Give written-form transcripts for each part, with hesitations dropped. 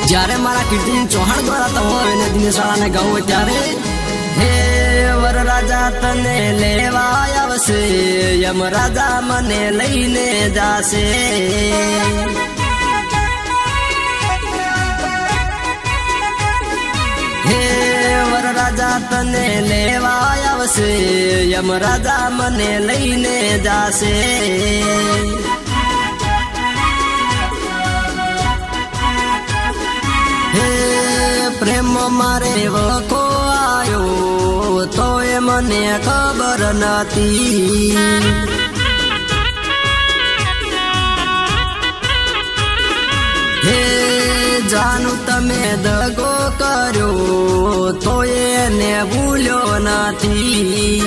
જ્યારે મારા કીર્તિન ચૌહાણ દ્વારા તમે એને દિનેશાળાને ગાવું ત્યારે હે વરરાજા તને લેવા આવશે યમરાજા મને લઈને જાશે હે વરરાજા તને લેવા આવશે યમરાજા મને લઈને જાશે પ્રેમ મારે વખો આયો તો એ મને ખબર નથી હે જાનું તમે દગો કર્યો તો એને ભૂલ્યો નથી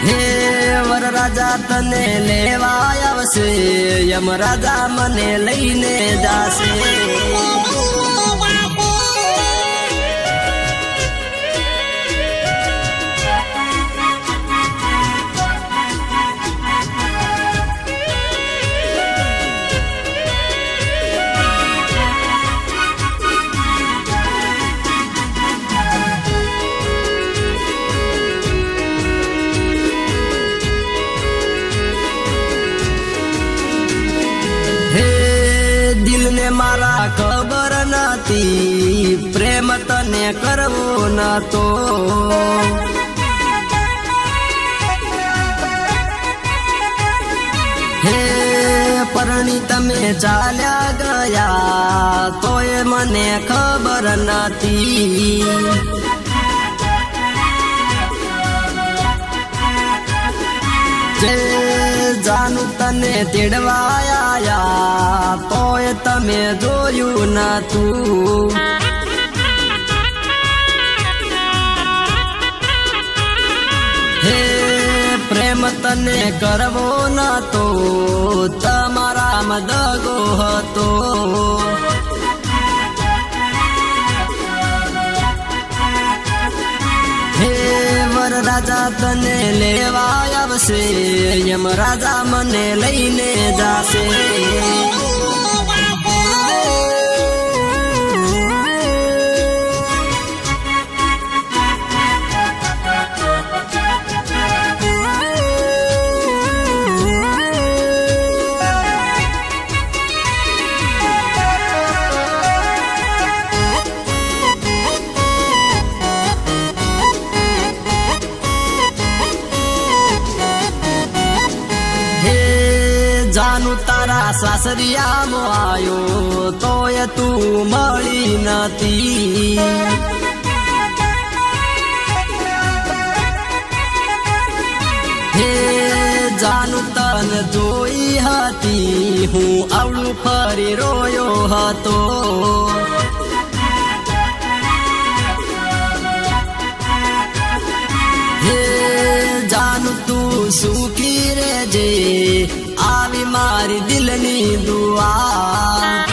હે વરરાજા તને લેવા આવશે યમરાજા મને લઈને જાશે દિલને મારા ખબર નથી પ્રેમ તને કરવો નતો હે પરણી તમે ચાલ્યા ગયા તોય મને ખબર નથી જાનું તને તેડવા આયા તોય તમે જોયું નતું હે પ્રેમ તને કરવો નતો તમારામાં દગો હતો હે વરરાજા તને લેવા આવશે યમરાજા મને લઈને જાશે જાનું તારા સાસરિયામાં આવ્યો તોય તું મળી નથી હે જાનું તને જોઈ હતી હું આવડું ફરી રોયો હતો હે જાનું તું સુખી રહેજે આવી મારી દિલની દુઆ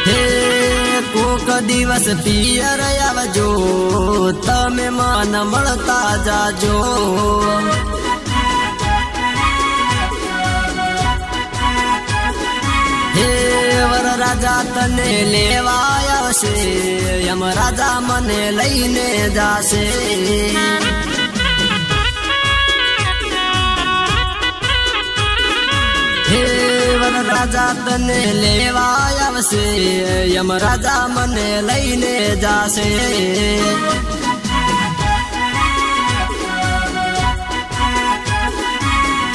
હે કોક દિવસ પિયર આવજો તમે મન મળતા જાજો હે વરરાજા તને લેવા આવશે યમરાજા મને લઈને જાશે હે વરરાજા તને લેવા આવશે યમરાજા મને લઈને જાશે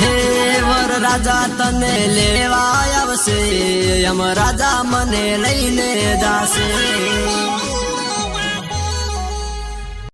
હે વરરાજા તને લેવા આવશે યમરાજા મને લઈને જાશે